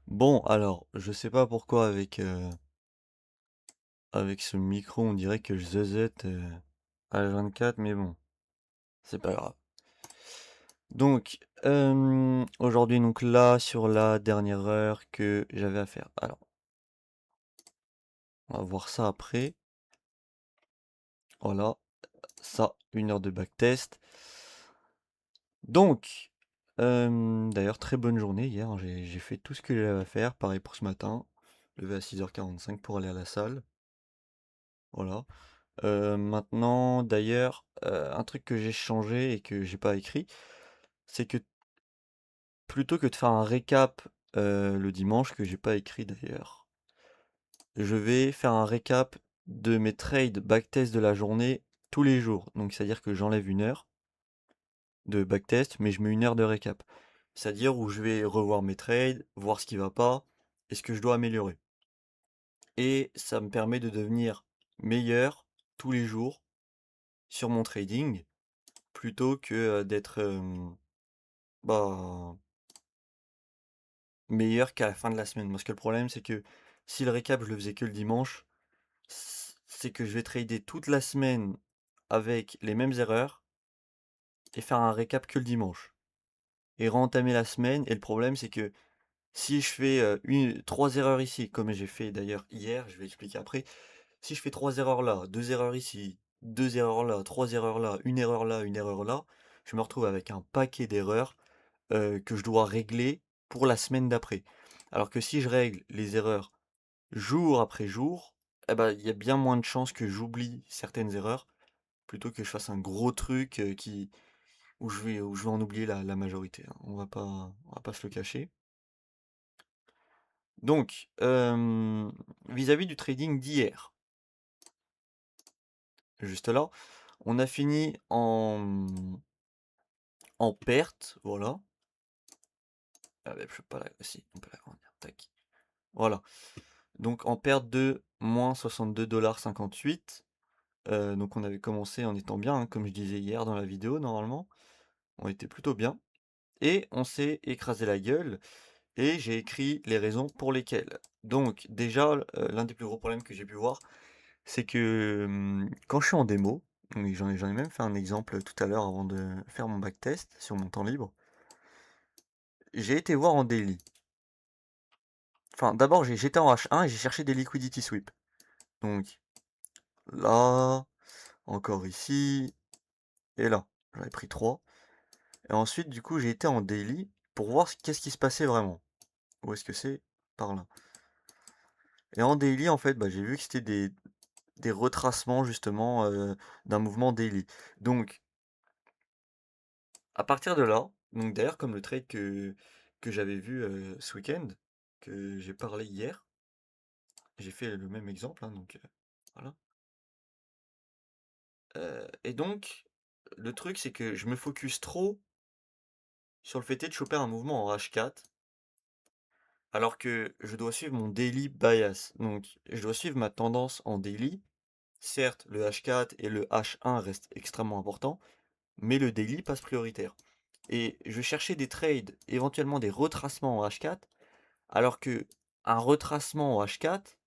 Bon, alors, je sais pas pourquoi avec ce micro, on dirait que je zeuzote H24, mais bon, c'est pas grave. Donc, aujourd'hui, donc là, sur la dernière heure que j'avais à faire. Alors, on va voir ça après. Voilà, ça, 1 heure de backtest. Donc, d'ailleurs, très bonne journée hier, hein. J'ai fait tout ce que j'avais à faire. Pareil pour ce matin. Levé à 6h45 pour aller à la salle. Voilà. Maintenant, d'ailleurs, un truc que j'ai changé et que j'ai pas écrit, c'est que plutôt que de faire un récap le dimanche, que j'ai pas écrit d'ailleurs, je vais faire un récap de mes trades backtest de la journée tous les jours. Donc, c'est-à-dire que j'enlève 1 heure de backtest, mais je mets 1 heure de récap. C'est-à-dire où je vais revoir mes trades, voir ce qui va pas et ce que je dois améliorer. Et ça me permet de devenir meilleur tous les jours sur mon trading plutôt que d'être bah, meilleur qu'à la fin de la semaine. Parce que le problème, c'est que si le récap, je le faisais que le dimanche, c'est que je vais trader toute la semaine avec les mêmes erreurs et faire un récap que le dimanche. Et re-entamer la semaine. Et le problème, c'est que si je fais 3 erreurs ici, comme j'ai fait d'ailleurs hier, je vais expliquer après. Si je fais 3 erreurs là, 2 erreurs ici, 2 erreurs là, 3 erreurs là, une erreur là, une erreur là, je me retrouve avec un paquet d'erreurs que je dois régler pour la semaine d'après. Alors que si je règle les erreurs jour après jour, eh ben, il y a bien moins de chances que j'oublie certaines erreurs plutôt que je fasse un gros truc où je vais en oublier la majorité, hein. On va pas se le cacher. Donc, vis-à-vis du trading d'hier, juste là, on a fini en perte, voilà. Ah bah, je peux pas la... Si, on peut l'agrandir, tac. Voilà. Donc en perte de moins 62,58 $. Donc on avait commencé en étant bien, hein, comme je disais hier dans la vidéo, normalement. On était plutôt bien. Et on s'est écrasé la gueule. Et j'ai écrit les raisons pour lesquelles. Donc déjà, l'un des plus gros problèmes que j'ai pu voir, c'est que quand je suis en démo, donc j'en ai même fait un exemple tout à l'heure avant de faire mon backtest sur mon temps libre, j'ai été voir en daily. Enfin, d'abord, j'étais en H1 et j'ai cherché des liquidity sweep. Donc là, encore ici, et là. J'en ai pris 3. Et ensuite, du coup, j'ai été en daily pour voir qu'est-ce qui se passait vraiment. Où est-ce que c'est? Par là. Et en daily, en fait, bah, j'ai vu que c'était des retracements, justement, d'un mouvement daily. Donc, à partir de là, donc d'ailleurs, comme le trade que j'avais vu ce week-end, que j'ai parlé hier, j'ai fait le même exemple, hein, donc voilà. Et donc, le truc, c'est que je me focus trop sur le fait de choper un mouvement en H4, alors que je dois suivre mon daily bias. Donc, je dois suivre ma tendance en daily. Certes, le H4 et le H1 restent extrêmement importants, mais le daily passe prioritaire. Et je cherchais des trades, éventuellement des retracements en H4, alors que un retracement en H4,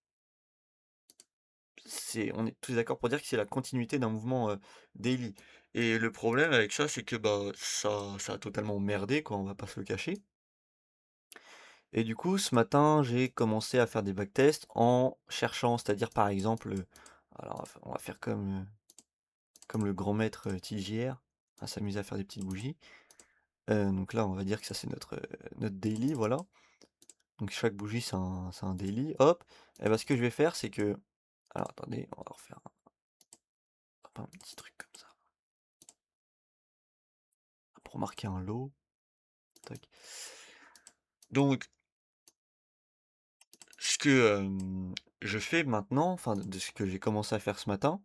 on est tous d'accord pour dire que c'est la continuité d'un mouvement daily. Et le problème avec ça, c'est que bah, ça a totalement merdé, quoi, on va pas se le cacher. Et du coup, ce matin, j'ai commencé à faire des backtests en cherchant, c'est-à-dire par exemple, alors on va faire comme le grand maître TJR, à s'amuser à faire des petites bougies. Donc là, on va dire que ça c'est notre daily, voilà. Donc chaque bougie c'est un daily, hop. Et ben ce que je vais faire, c'est que, alors attendez, on va refaire un petit truc comme ça pour marquer un lot. Tac. Donc ce que je fais maintenant, enfin de ce que j'ai commencé à faire ce matin,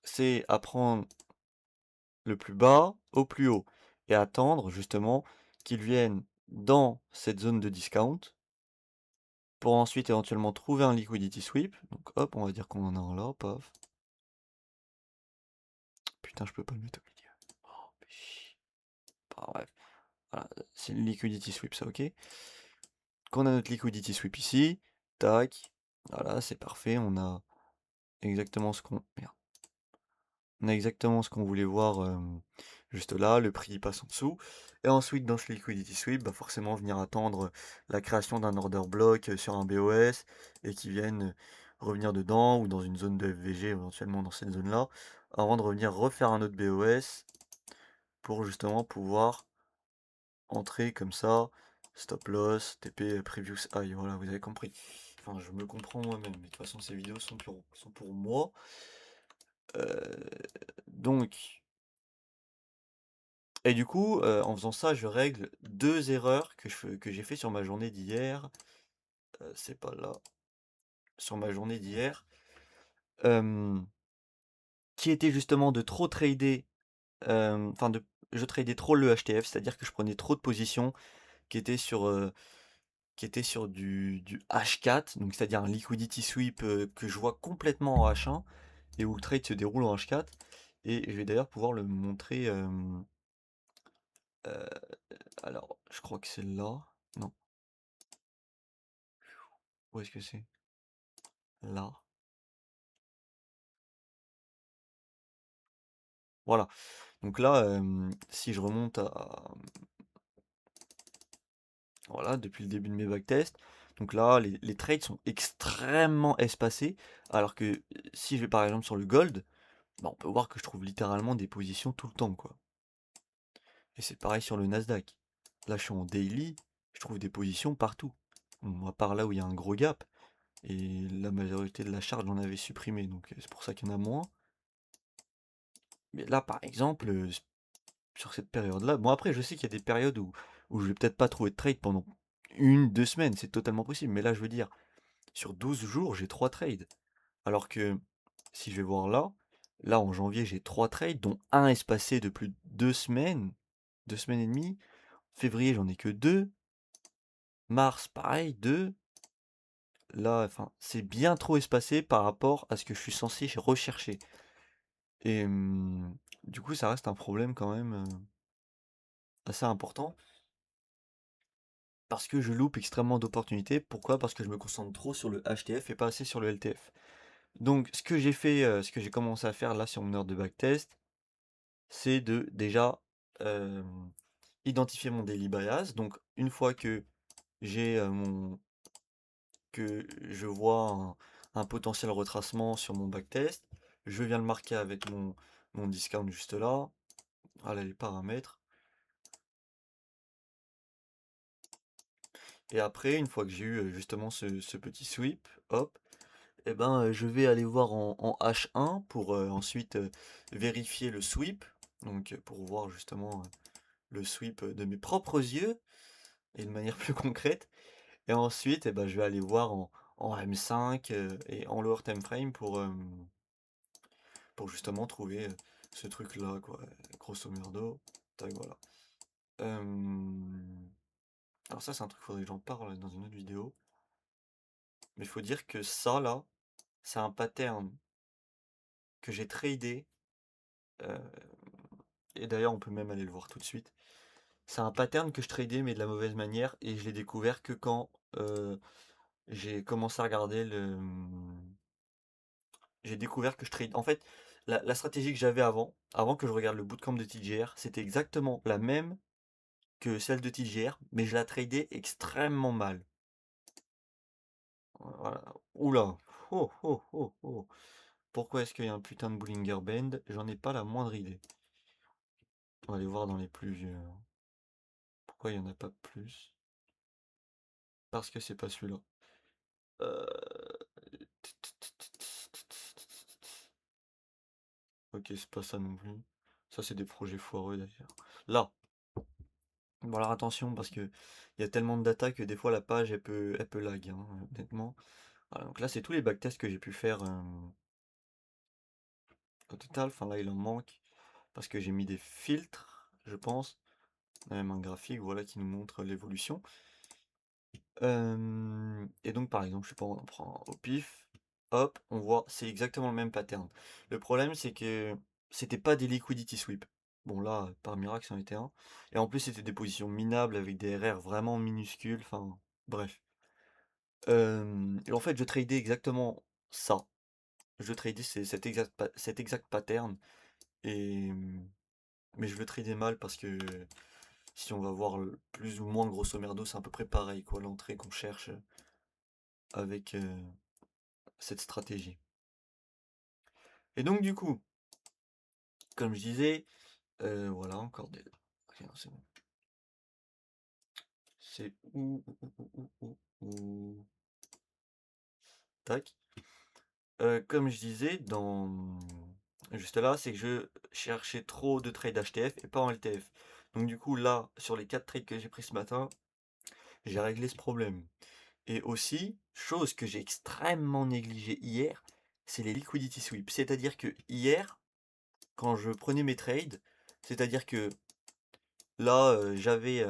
c'est apprendre le plus bas au plus haut et attendre justement qu'ils viennent dans cette zone de discount pour ensuite éventuellement trouver un liquidity sweep. Donc hop, on va dire qu'on en a un là, paf. Putain, je peux pas le mettre au milieu. Oh, bref. Voilà, c'est le liquidity sweep, ça, ok. Quand on a notre liquidity sweep ici, tac, voilà, c'est parfait, on a exactement ce qu'on... Merde. On a exactement ce qu'on voulait voir juste là, le prix il passe en dessous. Et ensuite, dans ce liquidity sweep, bah forcément venir attendre la création d'un order block sur un BOS et qui vienne revenir dedans ou dans une zone de FVG, éventuellement dans cette zone-là, avant de revenir refaire un autre BOS pour justement pouvoir entrer comme ça, stop loss, TP, previous high, voilà, vous avez compris. Enfin, je me comprends moi-même, mais de toute façon, ces vidéos sont pour moi. Donc, et du coup, en faisant ça, je règle deux erreurs que j'ai fait sur ma journée d'hier. C'est pas là. Sur ma journée d'hier. euh, qui était justement de trop trader. Enfin, je tradais trop le HTF, c'est-à-dire que je prenais trop de positions qui étaient sur du H4, donc c'est-à-dire un liquidity sweep que je vois complètement en H1 et où le trade se déroule en H4. Et je vais d'ailleurs pouvoir le montrer. Euh, alors, je crois que c'est là. Non, où est-ce que c'est? Là. Voilà. Donc là, si je remonte à voilà, depuis le début de mes backtests, donc là, les trades sont extrêmement espacés, alors que si je vais par exemple sur le gold, bah, on peut voir que je trouve littéralement des positions tout le temps, quoi. Et c'est pareil sur le Nasdaq. Là, je suis en daily, je trouve des positions partout. Bon, à part là où il y a un gros gap, et la majorité de la charge, j'en avait supprimé, donc c'est pour ça qu'il y en a moins. Mais là, par exemple, sur cette période-là. Bon, après, je sais qu'il y a des périodes où je vais peut-être pas trouver de trade pendant une, 2 semaines, c'est totalement possible. Mais là, je veux dire, sur 12 jours, j'ai 3 trades. Alors que si je vais voir là, en janvier, j'ai 3 trades, dont un espacé de plus de 2 semaines, 2 semaines et demie. Février, j'en ai que 2. Mars, pareil, 2. Là, enfin, c'est bien trop espacé par rapport à ce que je suis censé rechercher. Et du coup, ça reste un problème quand même assez important. Parce que je loupe extrêmement d'opportunités. Pourquoi? Parce que je me concentre trop sur le HTF et pas assez sur le LTF. Donc ce que j'ai fait, ce que j'ai commencé à faire là sur mon heure de backtest, c'est de déjà euh, identifier mon daily bias. Donc une fois que j'ai que je vois un potentiel retracement sur mon backtest, je viens le marquer avec mon discount juste là. Voilà les paramètres. Et après, une fois que j'ai eu justement ce petit sweep, hop, eh ben, je vais aller voir en H1 pour ensuite vérifier le sweep. Donc pour voir justement le sweep de mes propres yeux et de manière plus concrète. Et ensuite, eh ben, je vais aller voir en M5 et en lower time frame pour justement trouver ce truc-là, quoi. Grosso merdo. Tac, voilà. Alors ça, c'est un truc, faudrait que j'en parle dans une autre vidéo. Mais il faut dire que ça, là, c'est un pattern que j'ai tradé. euh, et d'ailleurs, on peut même aller le voir tout de suite. C'est un pattern que je tradais, mais de la mauvaise manière. Et je l'ai découvert que quand j'ai commencé à regarder le. J'ai découvert que je trade. En fait, la stratégie que j'avais avant que je regarde le bootcamp de TGR, c'était exactement la même que celle de TGR, mais je la tradais extrêmement mal. Voilà. Oula. Oh, oh, oh, oh. Pourquoi est-ce qu'il y a un putain de Bollinger Band? J'en ai pas la moindre idée. On va aller voir dans les plus vieux. Pourquoi il n'y en a pas plus? Parce que c'est pas celui-là. Euh, Ok, c'est pas ça non plus. Ça, c'est des projets foireux d'ailleurs. Là. Bon, alors attention, parce que il y a tellement de data que des fois la page elle peut lag, hein, honnêtement. Voilà, donc là, c'est tous les backtests que j'ai pu faire au total. Enfin, là, il en manque parce que j'ai mis des filtres, je pense. On a même un graphique, voilà, qui nous montre l'évolution. Et donc, par exemple, je sais pas, on en prend au pif. Hop, on voit, c'est exactement le même pattern. Le problème, c'est que c'était pas des liquidity sweep. Bon là, par miracle, c'en était un. Et en plus, c'était des positions minables avec des RR vraiment minuscules. Enfin, bref. Et en fait, je tradais exactement ça. Je tradais cet exact pattern. Et, mais je le tradais mal parce que si on va voir plus ou moins grosso merdo, c'est à peu près pareil, quoi, l'entrée qu'on cherche avec cette stratégie. Et donc, du coup, comme je disais, voilà, encore des. Ok, non, c'est bon. C'est où. Tac. Comme je disais, juste là, c'est que je cherchais trop de trades HTF et pas en LTF. Donc du coup, là, sur les 4 trades que j'ai pris ce matin, j'ai réglé ce problème. Et aussi, chose que j'ai extrêmement négligée hier, c'est les liquidity sweeps. C'est-à-dire que hier, quand je prenais mes trades, c'est-à-dire que là, j'avais...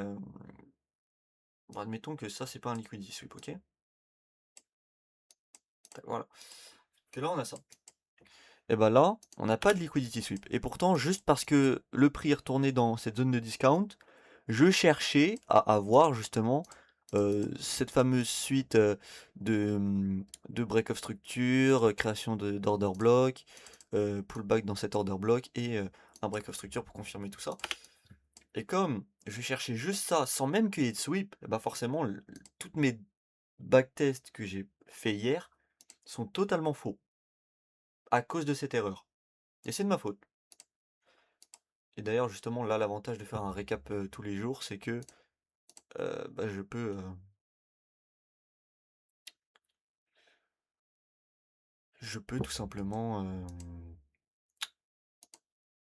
bon, admettons que ça, c'est pas un liquidity sweep, ok? Voilà. Que là, on a ça. Et ben là, on n'a pas de liquidity sweep. Et pourtant, juste parce que le prix est retourné dans cette zone de discount, je cherchais à avoir justement cette fameuse suite de break of structure, création d'order block, pullback dans cet order block et un break of structure pour confirmer tout ça. Et comme je cherchais juste ça sans même qu'il y ait de sweep, bah forcément, toutes mes backtests que j'ai fait hier sont totalement faux à cause de cette erreur. Et c'est de ma faute. Et d'ailleurs, justement, là, l'avantage de faire un récap tous les jours, c'est que bah, je peux tout simplement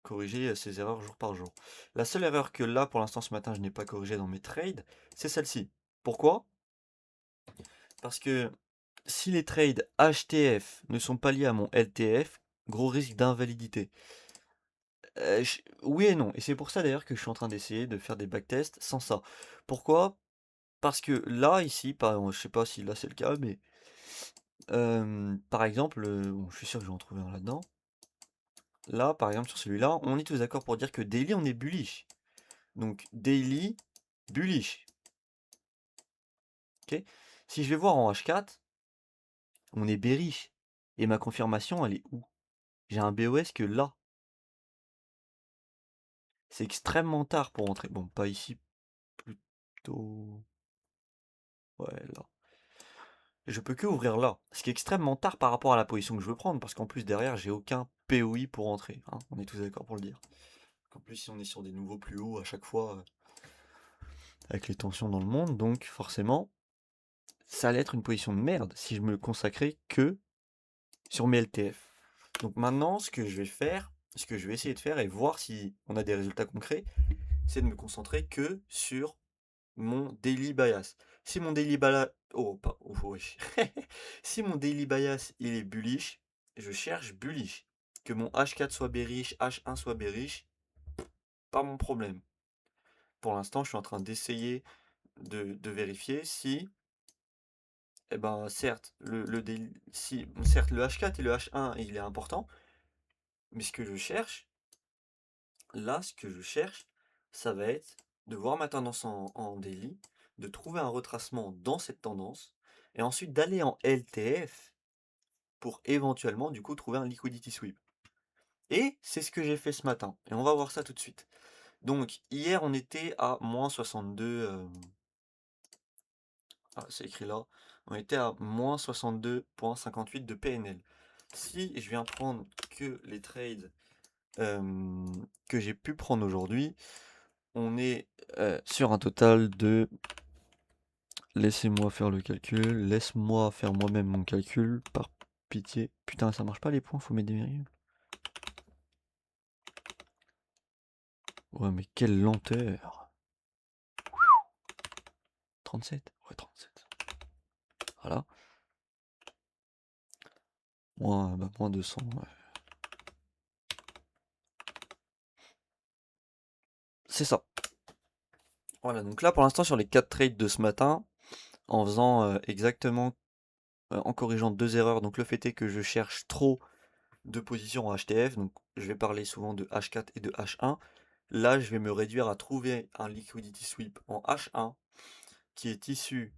corriger ces erreurs jour par jour. La seule erreur que là, pour l'instant, ce matin, je n'ai pas corrigée dans mes trades, c'est celle-ci. Pourquoi? Parce que si les trades HTF ne sont pas liés à mon LTF, gros risque d'invalidité. Oui et non. Et c'est pour ça d'ailleurs que je suis en train d'essayer de faire des backtests sans ça. Pourquoi? Parce que là, ici, je sais pas si là c'est le cas, mais par exemple, bon, je suis sûr que je vais en trouver un là-dedans. Là, par exemple, sur celui-là, on est tous d'accord pour dire que daily, on est bullish. Donc, daily, bullish. Ok. Si je vais voir en H4, on est bearish. Et ma confirmation, elle est où? J'ai un BOS que là. C'est extrêmement tard pour entrer. Bon, pas ici, plutôt. Ouais, là. Je peux que ouvrir là. Ce qui est extrêmement tard par rapport à la position que je veux prendre, parce qu'en plus, derrière, j'ai aucun POI pour entrer. Hein. On est tous d'accord pour le dire. En plus, si on est sur des nouveaux plus hauts à chaque fois, avec les tensions dans le monde, donc forcément, ça allait être une position de merde si je me consacrais que sur mes LTF. Donc maintenant, ce que je vais faire, ce que je vais essayer de faire et voir si on a des résultats concrets, c'est de me concentrer que sur mon daily bias. Si mon daily bias, oh, pas, oh, oui. Si mon daily bias il est bullish, je cherche bullish. Que mon H4 soit bearish, H1 soit bearish, pas mon problème. Pour l'instant, je suis en train d'essayer de vérifier si, eh ben, certes, certes, le H4 et le H1, il est important, mais ce que je cherche, ça va être de voir ma tendance en daily, de trouver un retracement dans cette tendance, et ensuite d'aller en LTF pour éventuellement, du coup, trouver un liquidity sweep. Et c'est ce que j'ai fait ce matin, et on va voir ça tout de suite. Donc, hier, on était à moins 62. Ah, c'est écrit là. On était à moins 62,58 de PNL. Si je viens prendre que les trades que j'ai pu prendre aujourd'hui, on est sur un total de... Laissez-moi faire le calcul. Laisse-moi faire moi-même mon calcul. Par pitié. Putain, ça marche pas les points, faut mettre des virgules. Ouais, mais quelle lenteur. 37? Ouais, 37. Voilà. Moins 200. Ouais. C'est ça. Voilà, donc là pour l'instant sur les 4 trades de ce matin, en faisant exactement, en corrigeant 2 erreurs, donc le fait est que je cherche trop de positions en HTF, donc je vais parler souvent de H4 et de H1, Là, je vais me réduire à trouver un liquidity sweep en H1 qui est issu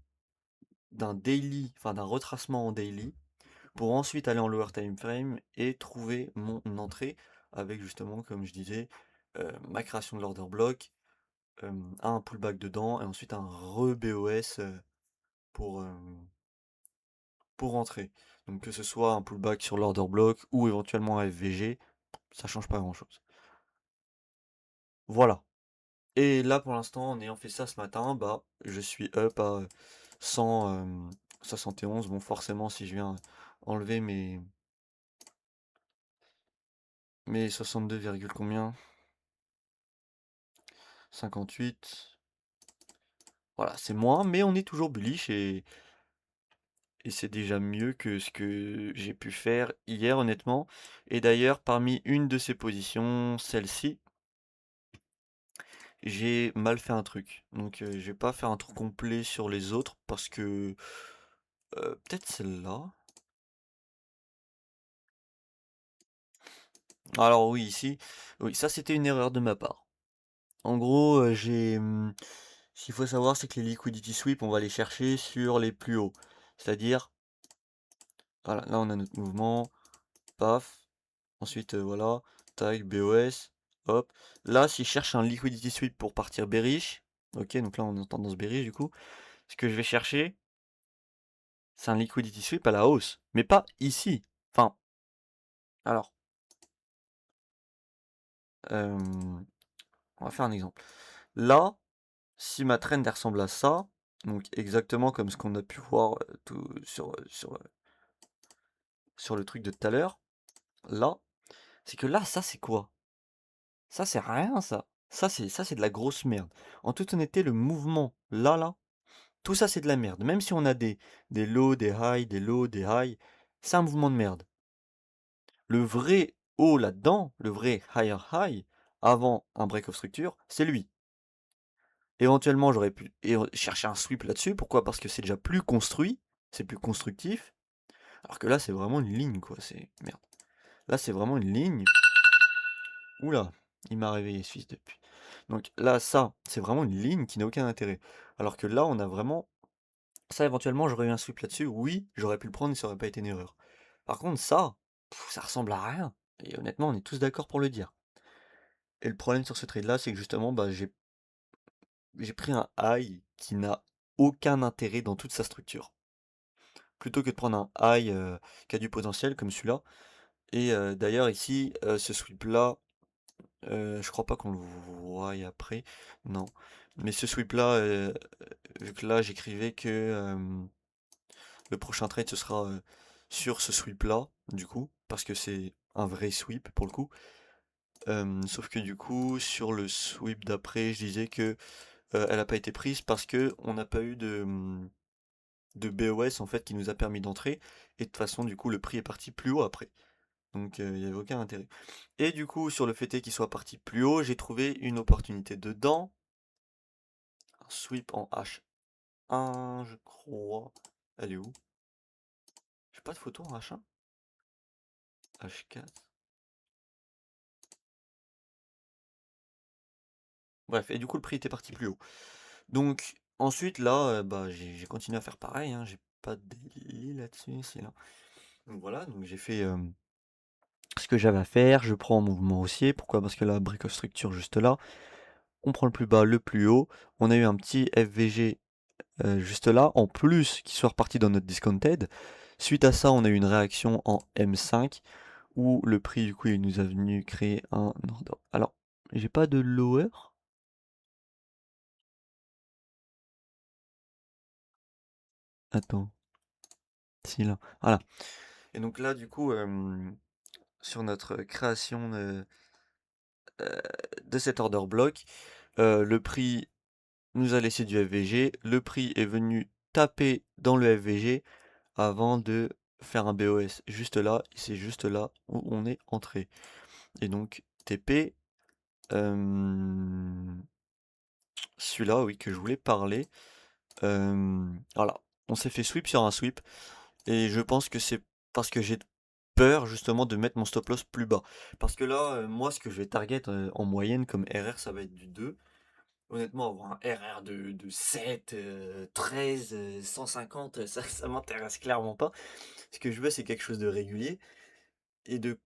d'un daily, enfin d'un retracement en daily, pour ensuite aller en lower time frame et trouver mon entrée avec justement, comme je disais, ma création de l'order block, un pullback dedans et ensuite un re-BOS pour, pour rentrer. Donc que ce soit un pullback sur l'order block ou éventuellement un FVG, ça change pas grand chose. Voilà. Et là pour l'instant, en ayant fait ça ce matin, bah je suis up à 171. Bon forcément si je viens enlever mes 62, combien? 58. Voilà, c'est moins, mais on est toujours bullish et c'est déjà mieux que ce que j'ai pu faire hier, honnêtement. Et d'ailleurs, parmi une de ces positions, celle-ci, j'ai mal fait un truc. Donc, je vais pas faire un tour complet sur les autres parce que peut-être celle-là. Alors oui, ici, oui, ça c'était une erreur de ma part. En gros, ce qu'il faut savoir, c'est que les liquidity sweep, on va les chercher sur les plus hauts. C'est-à-dire, voilà, là on a notre mouvement, paf. Ensuite, voilà, tag, BOS, hop. Là, si je cherche un liquidity sweep pour partir bearish, ok, donc là on est en tendance bearish du coup, ce que je vais chercher, c'est un liquidity sweep à la hausse, mais pas ici. Enfin, alors, euh, on va faire un exemple. Là, si ma trend elle ressemble à ça, donc exactement comme ce qu'on a pu voir tout sur le truc de tout à l'heure, là, c'est que là, ça c'est quoi? Ça c'est rien ça. Ça c'est de la grosse merde. En toute honnêteté, le mouvement là, tout ça c'est de la merde. Même si on a des lows, des highs, des lows, des highs, c'est un mouvement de merde. Le vrai haut là-dedans, le vrai higher high, avant un break of structure, c'est lui. Éventuellement, j'aurais pu chercher un sweep là-dessus. Pourquoi? Parce que c'est déjà plus construit, c'est plus constructif. Alors que là, c'est vraiment une ligne, quoi. C'est merde. Là, c'est vraiment une ligne. Oula, il m'a réveillé ce fils de pute. Donc là, ça, c'est vraiment une ligne qui n'a aucun intérêt. Alors que là, on a vraiment. Ça, éventuellement, j'aurais eu un sweep là-dessus. Oui, j'aurais pu le prendre et ça aurait pas été une erreur. Par contre, ça, ça ressemble à rien. Et honnêtement, on est tous d'accord pour le dire. Et le problème sur ce trade-là, c'est que justement, bah, j'ai pris un high qui n'a aucun intérêt dans toute sa structure. Plutôt que de prendre un high qui a du potentiel comme celui-là. Et d'ailleurs, ici, ce sweep-là, je crois pas qu'on le voie après. Non. Mais ce sweep-là, vu que là, j'écrivais que le prochain trade, ce sera sur ce sweep-là, du coup, parce que c'est un vrai sweep pour le coup. Sauf que du coup, sur le sweep d'après, je disais que elle n'a pas été prise parce que on n'a pas eu de BOS en fait qui nous a permis d'entrer. Et de toute façon, du coup, le prix est parti plus haut après. Donc il n'y avait aucun intérêt. Et du coup, sur le fait est qu'il soit parti plus haut, j'ai trouvé une opportunité dedans. Un sweep en H1, je crois. Elle est où? J'ai pas de photo en H1? H4. Bref, et du coup, le prix était parti plus haut. Donc, ensuite, là, bah, j'ai continué à faire pareil, hein, j'ai pas de délit là-dessus, c'est là. Donc voilà, donc j'ai fait ce que j'avais à faire, je prends en mouvement haussier, pourquoi? Parce que la break of structure juste là, on prend le plus bas, le plus haut, on a eu un petit FVG juste là, en plus qui soit reparti dans notre discounted. Suite à ça, on a eu une réaction en M5, où le prix, du coup, il nous a venu créer un order. Alors, j'ai pas de lower. Attends, si là. Voilà. Et donc là, du coup, sur notre création de cet order block, le prix nous a laissé du FVG, le prix est venu taper dans le FVG avant de faire un BOS juste là, et c'est juste là où on est entré. Et donc TP, celui-là, oui, que je voulais parler. Voilà, on s'est fait sweep sur un sweep, et je pense que c'est parce que j'ai peur justement de mettre mon stop loss plus bas. Parce que là, moi, ce que je vais target en moyenne comme RR, ça va être du 2. Honnêtement, avoir un RR de 7, 13, 150, ça m'intéresse clairement pas. Ce que je veux, c'est quelque chose de régulier et de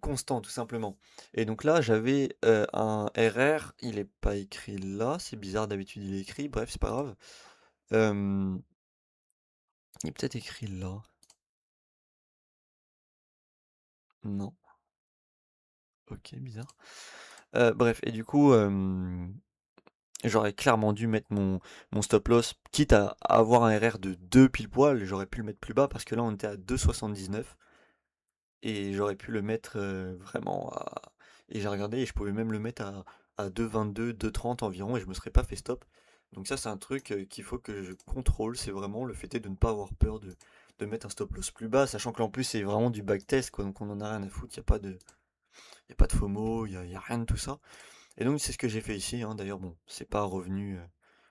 constant, tout simplement. Et donc là, j'avais un RR, il est pas écrit là, c'est bizarre, d'habitude il est écrit, bref, c'est pas grave. Euh, il est peut-être écrit là. Non, ok, bizarre. Bref, et du coup, j'aurais clairement dû mettre mon stop loss, quitte à avoir un RR de 2 pile poil, j'aurais pu le mettre plus bas parce que là on était à 2,79 et j'aurais pu le mettre vraiment à. Et j'ai regardé et je pouvais même le mettre à 2,22, 2,30 environ et je me serais pas fait stop. Donc ça c'est un truc qu'il faut que je contrôle, c'est vraiment le fait est de ne pas avoir peur de mettre un stop loss plus bas, sachant que en plus c'est vraiment du backtest quoi, donc on en a rien à foutre, y a pas de FOMO, y a rien de tout ça. Et donc c'est ce que j'ai fait ici, hein. D'ailleurs bon, c'est pas revenu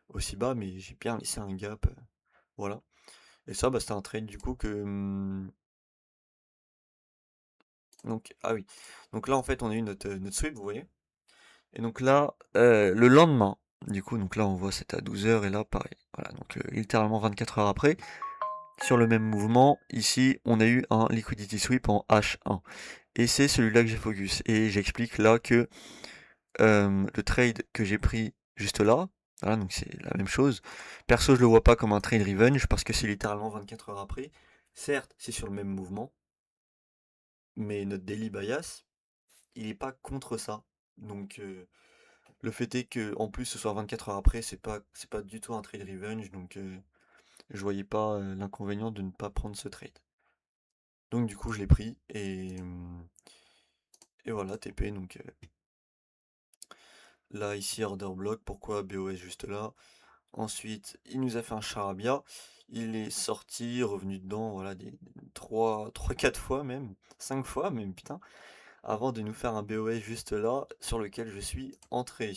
aussi bas, mais j'ai bien laissé un gap, voilà. Et ça, bah, c'était un trade du coup que, donc, ah oui. Donc là, en fait, on a eu notre sweep, vous voyez. Et donc là, le lendemain, du coup, donc là, on voit c'était à 12 heures et là, pareil. Voilà, donc littéralement 24 heures après, sur le même mouvement, ici, on a eu un liquidity sweep en H1. Et c'est celui-là que j'ai focus. Et j'explique là que le trade que j'ai pris juste là, voilà, donc c'est la même chose. Perso, je le vois pas comme un trade revenge parce que c'est littéralement 24 heures après. Certes, c'est sur le même mouvement, mais notre daily bias, il est pas contre ça. Donc le fait est que en plus ce soit 24 heures après, c'est pas du tout un trade revenge, donc je voyais pas l'inconvénient de ne pas prendre ce trade. Donc du coup, je l'ai pris et voilà, TP. Donc là ici order block, pourquoi BOS juste là? Ensuite, il nous a fait un charabia. Il est sorti, revenu dedans, voilà, des 3, 4 fois même, 5 fois même, putain, avant de nous faire un BOS juste là, sur lequel je suis entré.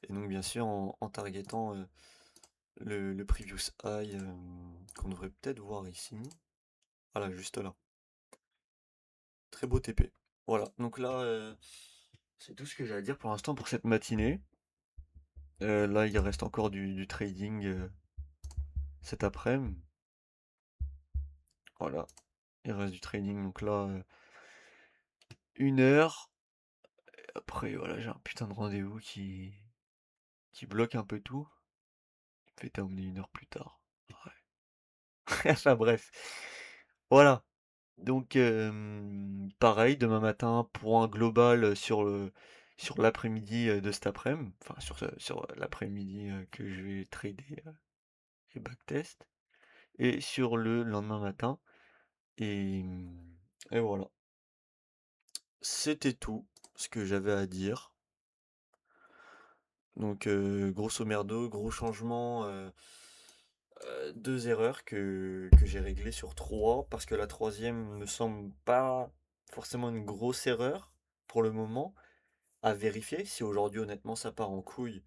Et donc, bien sûr, en targetant le previous high, qu'on devrait peut-être voir ici. Voilà, juste là. Très beau TP. Voilà, donc là, c'est tout ce que j'ai à dire pour l'instant pour cette matinée. Là, il reste encore du trading cet après-midi. Voilà. Il reste du trading, donc là, 1 heure. Après, voilà, j'ai un putain de rendez-vous qui bloque un peu tout. Il me fait terminer 1 heure plus tard. Ouais. Enfin bref. Voilà. Donc, pareil, demain matin, point global sur l'après-midi de cet après-midi. Enfin, sur l'après-midi que je vais trader et backtest. Et sur le lendemain matin. Et, et voilà. C'était tout ce que j'avais à dire. Donc, grosso merdo, gros changement, 2 erreurs que j'ai réglées sur 3, parce que la troisième me semble pas forcément une grosse erreur pour le moment, à vérifier. Si aujourd'hui, honnêtement, ça part en couille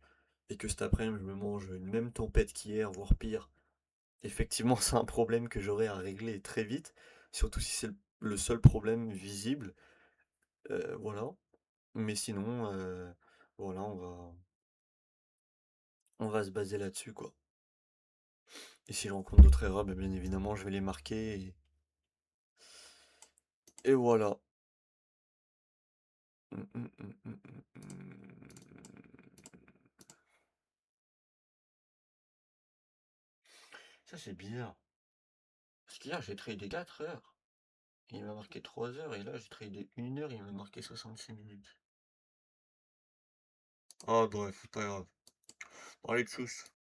et que cet après-midi, je me mange une même tempête qu'hier, voire pire, effectivement, c'est un problème que j'aurai à régler très vite, surtout si c'est le seul problème visible. Voilà. Mais sinon, voilà, on va se baser là-dessus, quoi. Et si je rencontre d'autres erreurs, ben, bien évidemment, je vais les marquer. Et voilà. Hum, hum, hum, hum, hum. Ça, c'est bizarre. Parce qu'hier, j'ai tradé 4 heures. Il m'a marqué 3 heures. Et là, j'ai tradé 1 heure. Il m'a marqué 66 minutes. Ah, bref, c'est pas grave. Allez, tchuss.